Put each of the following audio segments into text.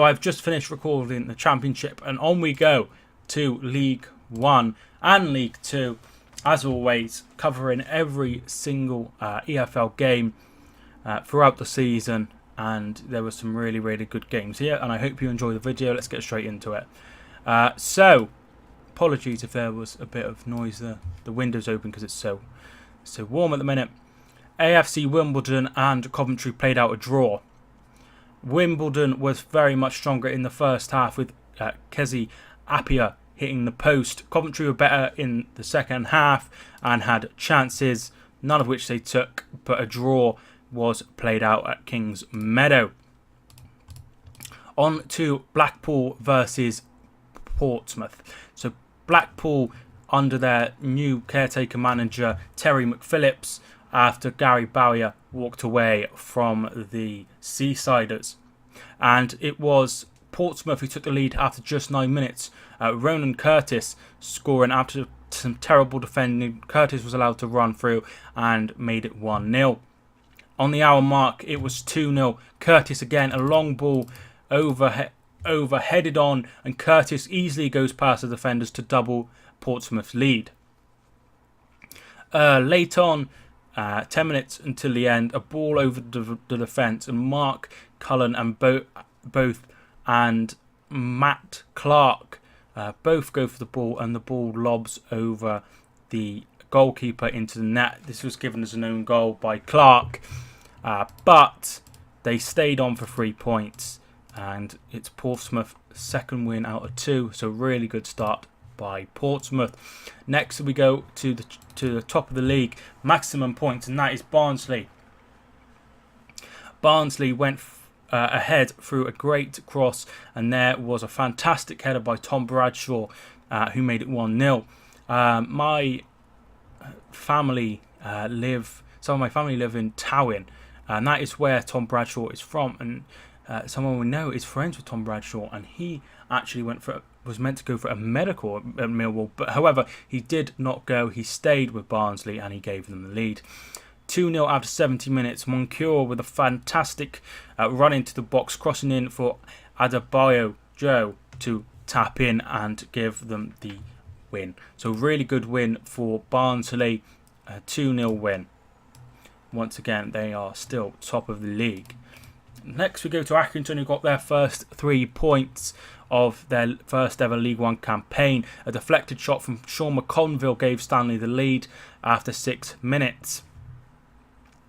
So I've just finished recording the Championship, and on we go to League 1 and League 2. As always, covering every single EFL game throughout the season, and there were some really, really good games here, and I hope you enjoy the video. Let's get straight into it. So, apologies if there was a bit of noise there. The window's open because it's so warm at the minute. AFC Wimbledon and Coventry played out a draw. Wimbledon was very much stronger in the first half with Kezi Appiah hitting the post. Coventry were better in the second half and had chances, none of which they took, but a draw was played out at Kings Meadow. On to Blackpool versus Portsmouth. So Blackpool under their new caretaker manager Terry McPhillips, after Gary Bowyer walked away from the Seasiders. And it was Portsmouth who took the lead after just 9 minutes. Ronan Curtis scoring after some terrible defending. Curtis was allowed to run through and made it 1-0. On the hour mark, it was 2-0. Curtis again, a long ball overheaded on, and Curtis easily goes past the defenders to double Portsmouth's lead. Late on, 10 minutes until the end, a ball over the defence, and Mark Cullen and both and Matt Clark both go for the ball, and the ball lobs over the goalkeeper into the net. This was given as an own goal by Clark, but they stayed on for 3 points, and it's Portsmouth's second win out of 2, so really good start by Portsmouth. Next we go to the top of the league, maximum points, and that is Barnsley. Barnsley went ahead through a great cross, and there was a fantastic header by Tom Bradshaw, who made it 1-0. My family some of my family live in Towyn, and that is where Tom Bradshaw is from, and someone we know is friends with Tom Bradshaw, and he actually was meant to go for a medical at Millwall, but however he did not go. He stayed with Barnsley and he gave them the lead. 2-0 after 70 minutes. Moncure with a fantastic run into the box, crossing in for Adebayo Joe to tap in and give them the win. So really good win for Barnsley, a 2-0 win. Once again, they are still top of the league. Next we go to Accrington, who got their first 3 points of their first ever League One campaign. A deflected shot from Sean McConville gave Stanley the lead after 6 minutes.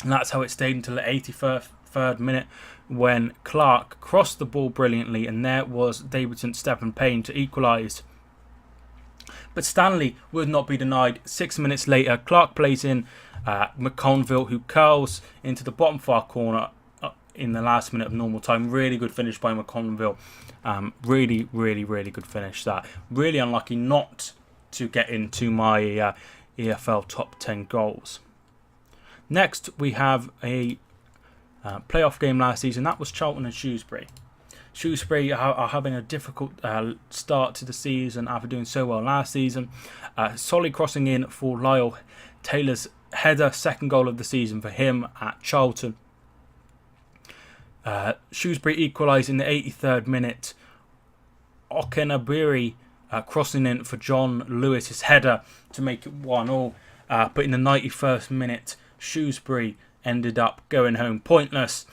And that's how it stayed until the 83rd minute, when Clark crossed the ball brilliantly, and there was Davidson Stephen Payne to equalise. But Stanley would not be denied. 6 minutes later, Clark plays in McConville, who curls into the bottom far corner in the last minute of normal time. Really good finish by McConville. Really good finish. That really unlucky not to get into my EFL top 10 goals. Next we have a playoff game last season. That was Charlton and Shrewsbury. Shrewsbury are having a difficult start to the season after doing so well last season. Solly crossing in for Lyle Taylor's header, second goal of the season for him at Charlton. Shrewsbury equalised in the 83rd minute. Okenabiri crossing in for John Lewis's header to make it 1-1. But in the 91st minute, Shrewsbury ended up going home pointless.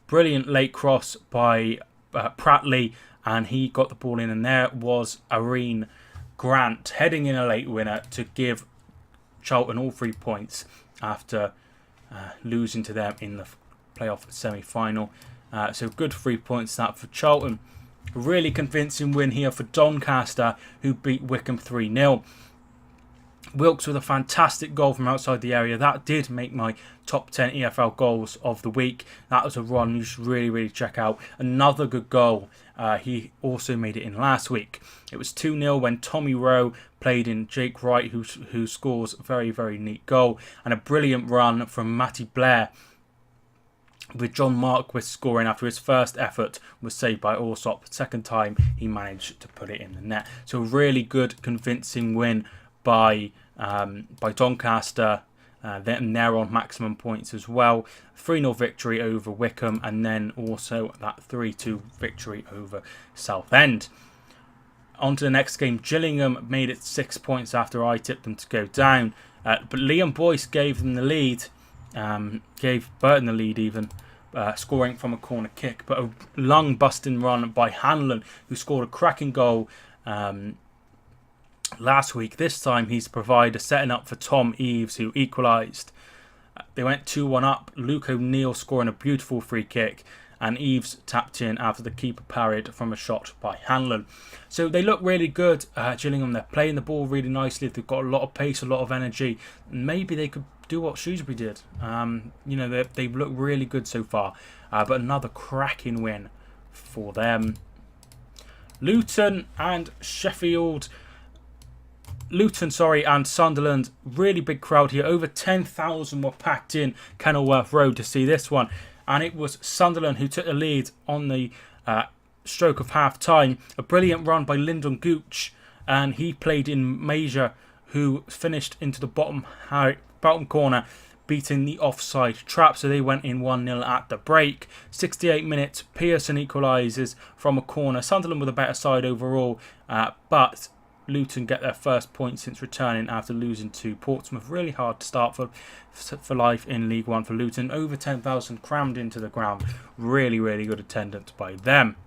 Brilliant late cross by Pratley, and he got the ball in, and there was Irene Grant heading in a late winner to give Charlton all 3 points after losing to them in the playoff semi-final. So good 3 points that for Charlton. A really convincing win here for Doncaster, who beat Wycombe 3-0. Wilkes with a fantastic goal from outside the area. That did make my top 10 EFL goals of the week. That was a run you should really check out. Another good goal. He also made it in last week. It was 2-0 when Tommy Rowe played in Jake Wright, who scores a very neat goal. And a brilliant run from Matty Blair, with John Marquis scoring after his first effort was saved by Allsop. Second time he managed to put it in the net. So a really good convincing win by Doncaster, They're on maximum points as well. 3-0 victory over Wycombe, and then also that 3-2 victory over Southend. On to the next game. Gillingham made it 6 points after I tipped them to go down. But Liam Boyce gave them the lead. Gave Burton the lead even. Scoring from a corner kick. But a lung busting run by Hanlon, who scored a cracking goal last week. This time he's provided setting up for Tom Eaves, who equalised. They went 2-1 up. Luke O'Neill scoring a beautiful free kick, and Eaves tapped in after the keeper parried from a shot by Hanlon. So they look really good, Gillingham. They're playing the ball really nicely. They've got a lot of pace, a lot of energy. Maybe they could do what Shrewsbury did. They look really good so far. But another cracking win for them. Luton and Sunderland, really big crowd here. Over 10,000 were packed in Kenilworth Road to see this one. And it was Sunderland who took the lead on the stroke of half-time. A brilliant run by Lyndon Gooch, and he played in Major, who finished into the bottom corner, beating the offside trap. So they went in 1-0 at the break. 68 minutes, Pearson equalises from a corner. Sunderland with a better side overall, but Luton get their first point since returning after losing to Portsmouth. Really hard to start for life in League One for Luton. Over 10,000 crammed into the ground. Really, really good attendance by them.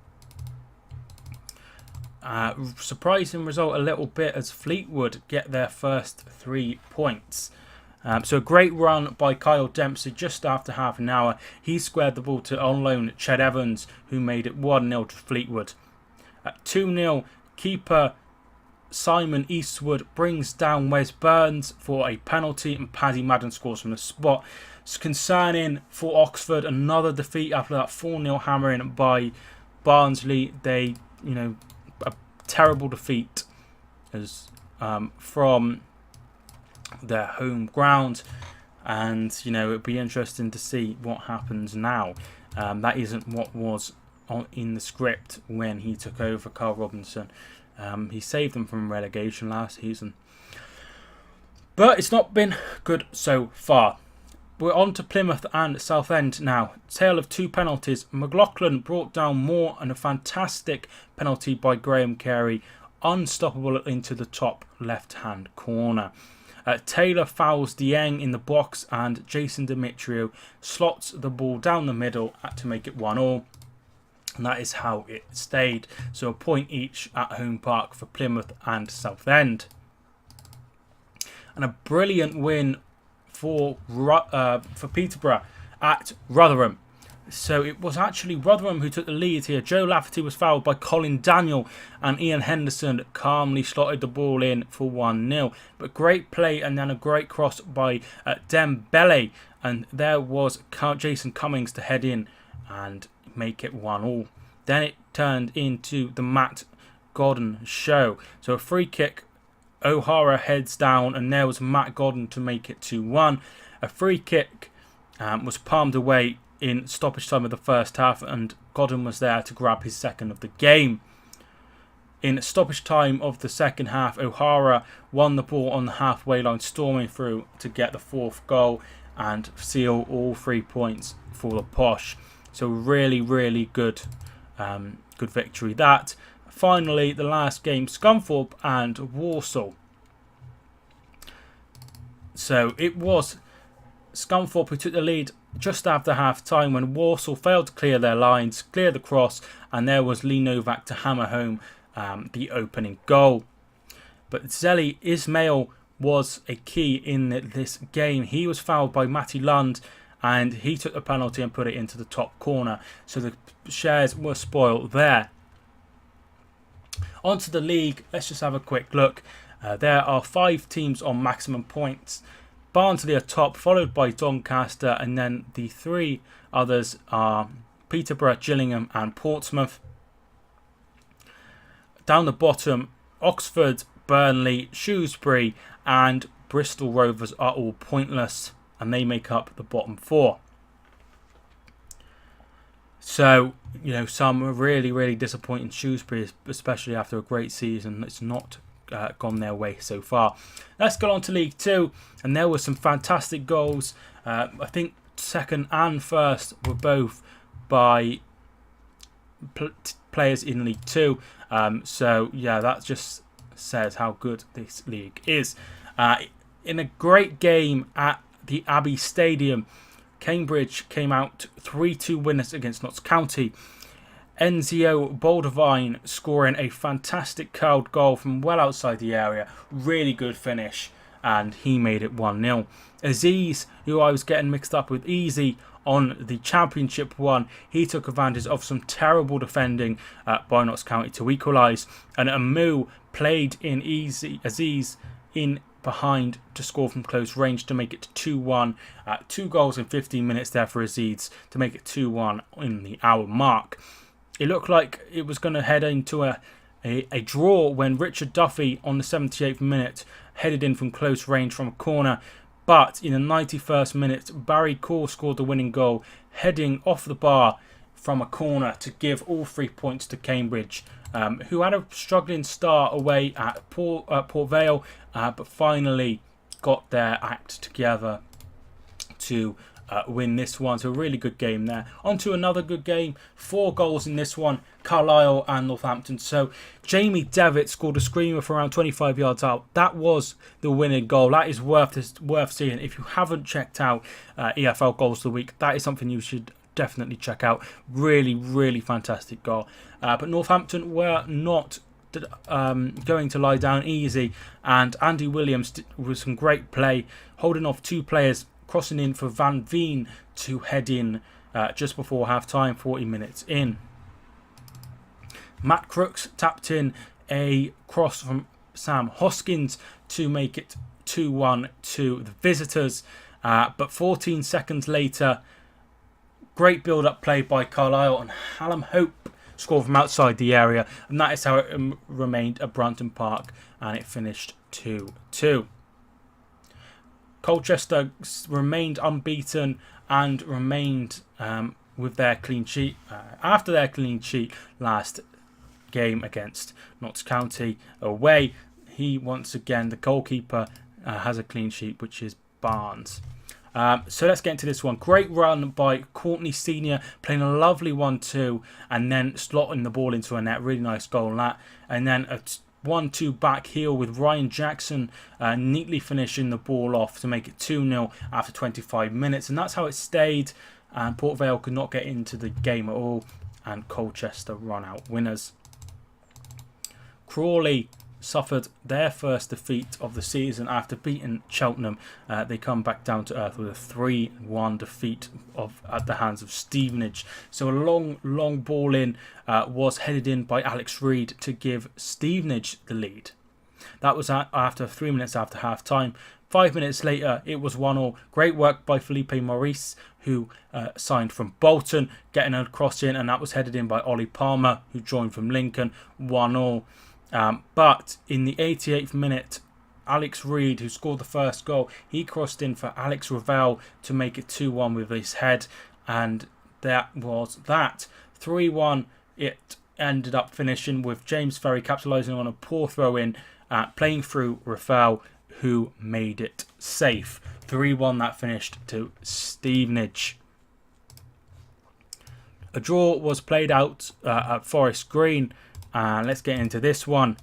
Surprising result a little bit as Fleetwood get their first 3 points. So a great run by Kyle Dempsey just after half an hour. He squared the ball to on loan Ched Evans, who made it 1-0 to Fleetwood. At 2-0, keeper Simon Eastwood brings down Wes Burns for a penalty, and Paddy Madden scores from the spot. It's concerning for Oxford, another defeat after that 4-0 hammering by Barnsley. A terrible defeat from their home ground, and it'd be interesting to see what happens now. That isn't what was in the script when he took over, Carl Robinson. He saved them from relegation last season. But it's not been good so far. We're on to Plymouth and Southend now. Tale of 2 penalties. McLaughlin brought down Moore, and a fantastic penalty by Graham Carey. Unstoppable into the top left-hand corner. Taylor fouls Dieng in the box, and Jason Demetrio slots the ball down the middle to make it 1-1. And that is how it stayed. So a point each at home park for Plymouth and Southend. And a brilliant win for Peterborough at Rotherham. So it was actually Rotherham who took the lead here. Joe Lafferty was fouled by Colin Daniel, and Ian Henderson calmly slotted the ball in for 1-0. But great play, and then a great cross by Dembele. And there was Jason Cummings to head in and make it 1-1. Then it turned into the Matt Godden show. So a free kick, O'Hara heads down, and there was Matt Godden to make it 2-1. A free kick was palmed away in stoppage time of the first half, and Godden was there to grab his second of the game. In stoppage time of the second half, O'Hara won the ball on the halfway line, storming through to get the 4th goal and seal all 3 points for the Posh. So really, really good victory that. Finally, the last game, Scunthorpe and Walsall. So it was Scunthorpe who took the lead just after half-time when Walsall failed to clear their lines, clear the cross, and there was Lee Novak to hammer home the opening goal. But Zeli Ismail was a key in this game. He was fouled by Matty Lund, and he took the penalty and put it into the top corner. So the shares were spoiled there. On to the league. Let's just have a quick look. There are 5 teams on maximum points. Barnsley are top, followed by Doncaster, and then the 3 others are Peterborough, Gillingham and Portsmouth. Down the bottom, Oxford, Burnley, Shrewsbury and Bristol Rovers are all pointless, and they make up the bottom 4. So, some are really, really disappointing. Shrewsbury, especially after a great season, it's not gone their way so far. Let's go on to League Two, and there were some fantastic goals. I think second and first were both by players in League Two. So yeah, that just says how good this league is. In a great game at the Abbey Stadium, Cambridge came out 3-2 winners against Notts County. Enzio Boldevine scoring a fantastic curled goal from well outside the area. Really good finish, and he made it 1-0. Aziz, who I was getting mixed up with Easy on the Championship 1, he took advantage of some terrible defending by Notts County to equalise. And Amu played in Aziz in behind to score from close range to make it 2-1. 2 goals in 15 minutes there for Aziz to make it 2-1 in the hour mark. It looked like it was going to head into a draw when Richard Duffy on the 78th minute headed in from close range from a corner. But in the 91st minute, Barry Core scored the winning goal, heading off the bar from a corner to give all 3 points to Cambridge, who had a struggling start away at Port Vale, but finally got their act together to win this one. So a really good game there. On to another good game. 4 goals in this one. Carlisle and Northampton. So Jamie Devitt scored a screamer from around 25 yards out. That was the winning goal. That is worth seeing. If you haven't checked out EFL Goals of the Week, that is something you should definitely check out. Really, really fantastic goal. But Northampton were not going to lie down easy, and Andy Williams with some great play, holding off 2 players, crossing in for Van Veen to head in just before half time, 40 minutes in. Matt Crooks tapped in a cross from Sam Hoskins to make it 2-1 to the visitors. But 14 seconds later, great build-up play by Carlisle, and Hallam Hope scored from outside the area. And that is how it remained at Brunton Park, and it finished 2-2. Colchester remained unbeaten and remained with their clean sheet after their clean sheet last game against Notts County away. He once again, the goalkeeper, has a clean sheet, which is Barnes. So let's get into this one. Great run by Courtney Senior, playing a lovely 1-2 and then slotting the ball into a net. Really nice goal on that. And then a 1-2 back heel with Ryan Jackson neatly finishing the ball off to make it 2-0 after 25 minutes. And that's how it stayed. And Port Vale could not get into the game at all. And Colchester run out winners. Crawley suffered their first defeat of the season after beating Cheltenham. They come back down to earth with a 3-1 defeat at the hands of Stevenage. So a long ball in was headed in by Alex Reid to give Stevenage the lead. That was after 3 minutes after half time. 5 minutes later, it was 1-1. Great work by Felipe Maurice, who signed from Bolton, getting a cross in, and that was headed in by Ollie Palmer, who joined from Lincoln. 1-1. But in the 88th minute, Alex Reid, who scored the first goal, he crossed in for Alex Ravel to make it 2-1 with his head, and that was that. 3-1 it ended up finishing with James Ferry capitalising on a poor throw-in, playing through Ravel, who made it safe. 3-1 that finished to Stevenage. A draw was played out at Forest Green. Let's get into this one.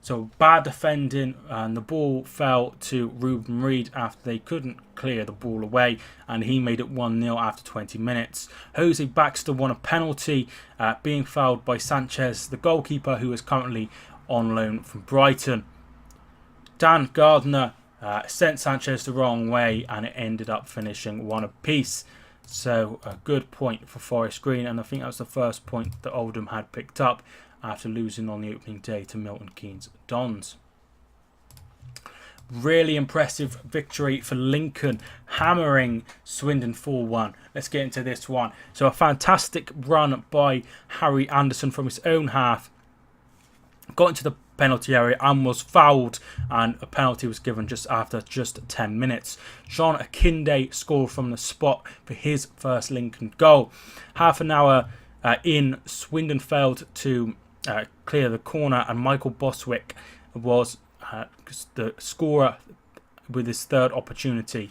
So bad defending, and the ball fell to Ruben Reid after they couldn't clear the ball away, and he made it 1-0 after 20 minutes. Jose Baxter won a penalty, being fouled by Sanchez, the goalkeeper, who is currently on loan from Brighton. Dan Gardner sent Sanchez the wrong way, and it ended up finishing 1 apiece. So a good point for Forest Green, and I think that was the first point that Oldham had picked up after losing on the opening day to Milton Keynes Dons. Really impressive victory for Lincoln, hammering Swindon 4-1. Let's get into this one. So a fantastic run by Harry Anderson from his own half. Got into the penalty area and was fouled, and a penalty was given just after 10 minutes. John Akinde scored from the spot for his first Lincoln goal. Half an hour in, Swindon failed to clear the corner, and Michael Boswick was the scorer with his third opportunity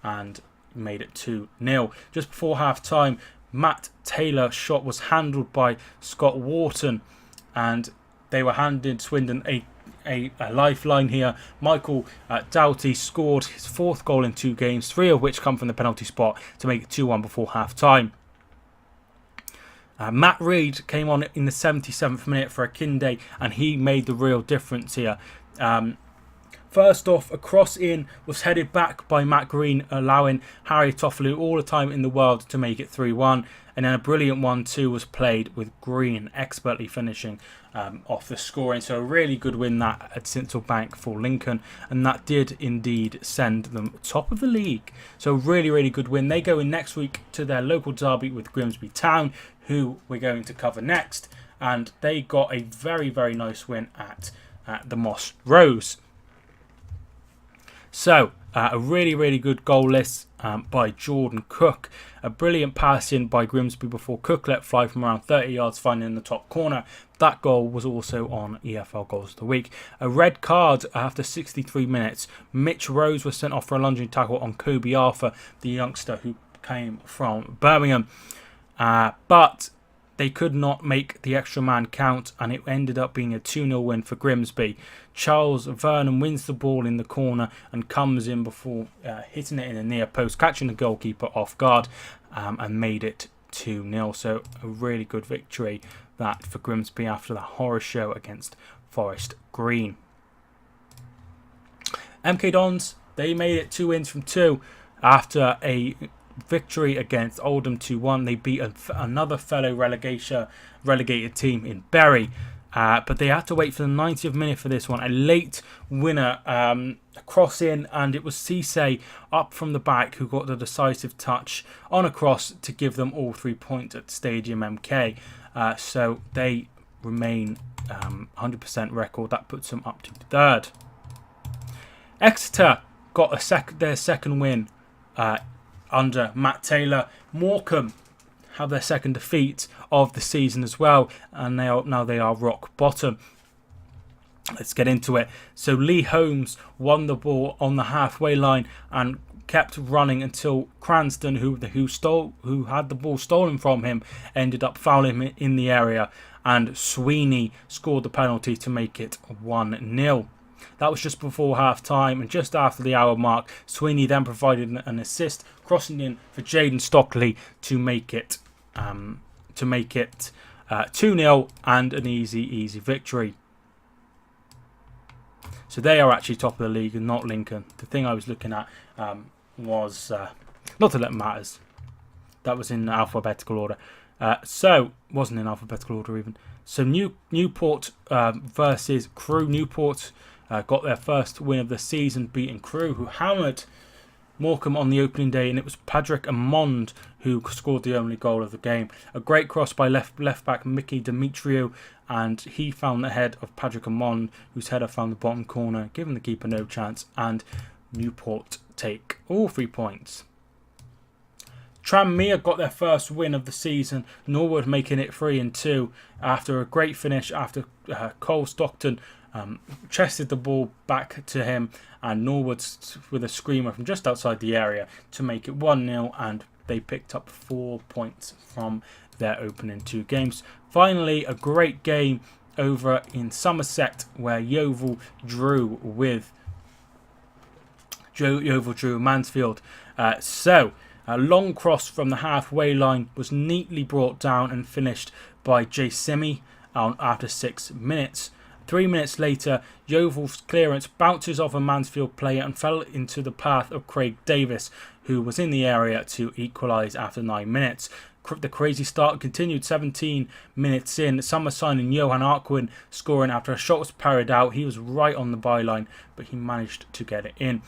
and made it 2-0. Just before half-time, Matt Taylor's shot was handled by Scott Wharton, and they were handing Swindon a lifeline here. Michael Doughty scored his 4th goal in 2 games, 3 of which come from the penalty spot, to make it 2-1 before half-time. Matt Reid came on in the 77th minute for Akinde, and he made the real difference here. First off, a cross in was headed back by Matt Green, allowing Harry Toffolo all the time in the world to make it 3-1. And then a brilliant 1-2 was played with Green expertly finishing off the scoring. So a really good win that at Central Bank for Lincoln. And that did indeed send them top of the league. So really, really good win. They go in next week to their local derby with Grimsby Town, who we're going to cover next. And they got a very, very nice win at the Moss Rose. So, a really, really good goal list by Jordan Cook. A brilliant pass in by Grimsby before Cook let fly from around 30 yards, finding in the top corner. That goal was also on EFL Goals of the Week. A red card after 63 minutes. Mitch Rose was sent off for a lunging tackle on Kobe Arthur, the youngster who came from Birmingham. But they could not make the extra man count, and it ended up being a 2-0 win for Grimsby. Charles Vernon wins the ball in the corner and comes in before hitting it in the near post, catching the goalkeeper off guard, and made it 2-0. So a really good victory that for Grimsby after the horror show against Forest Green. MK Dons, they made it 2 wins from 2 after a victory against Oldham 2-1. They beat another fellow relegated team in Bury, but they had to wait for the 90th minute for this one. A late winner, a cross in, and it was Cisse up from the back who got the decisive touch on a cross to give them all 3 points at Stadium MK. So they remain 100% record. That puts them up to 3rd. Exeter got their second win under Matt Taylor. Morecambe have their second defeat of the season as well, and they are rock bottom. Let's get into it. So Lee Holmes won the ball on the halfway line and kept running until Cranston, who had the ball stolen from him, ended up fouling him in the area, and Sweeney scored the penalty to make it 1-0. That was just before half-time, and just after the hour mark, Sweeney then provided an assist, crossing in for Jaden Stockley to make it 2-0 and an easy victory. So they are actually top of the league and not Lincoln. The thing I was looking at was not that it matters. That was in alphabetical order. Wasn't in alphabetical order even. So Newport versus Crewe. Newport got their first win of the season, beating Crewe, who hammered Morecambe on the opening day, and it was Patrick Amond who scored the only goal of the game. A great cross by left back Mickey Demetriou, and he found the head of Patrick Amond, whose header found the bottom corner, giving the keeper no chance, and Newport take all 3 points. Tranmere got their first win of the season, Norwood making it 3-2 after a great finish after Cole Stockton chested the ball back to him, and Norwood with a screamer from just outside the area to make it 1-0, and they picked up 4 points from their opening 2 games. Finally, a great game over in Somerset where Yeovil drew with Mansfield. A long cross from the halfway line was neatly brought down and finished by Jay Simi after 6 minutes. 3 minutes later, Yeovil's clearance bounces off a Mansfield player and fell into the path of Craig Davis, who was in the area to equalise after 9 minutes. The crazy start continued 17 minutes in. Summer signing Johan Arquin scoring after a shot was parried out. He was right on the byline, but he managed to get it in.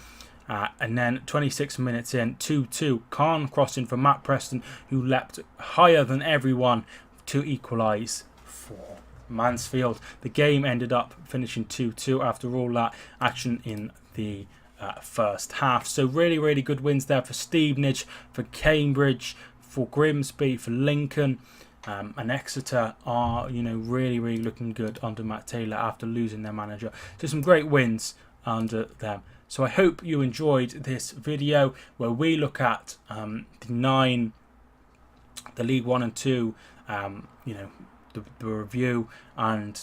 And then 26 minutes in, 2-2. Khan crossing for Matt Preston, who leapt higher than everyone to equalise for Mansfield. The game ended up finishing 2-2 after all that action in the first half. So really, really good wins there for Stevenage, for Cambridge, for Grimsby, for Lincoln. and Exeter are, really looking good under Matt Taylor after losing their manager. So some great wins under them. So I hope you enjoyed this video where we look at the League 1 and 2, the review, and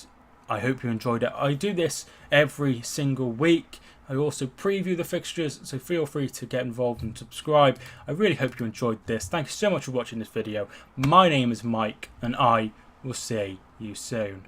I hope you enjoyed it. I do this every single week. I also preview the fixtures, so feel free to get involved and subscribe. I really hope you enjoyed this. Thank you so much for watching this video. My name is Mike, and I will see you soon.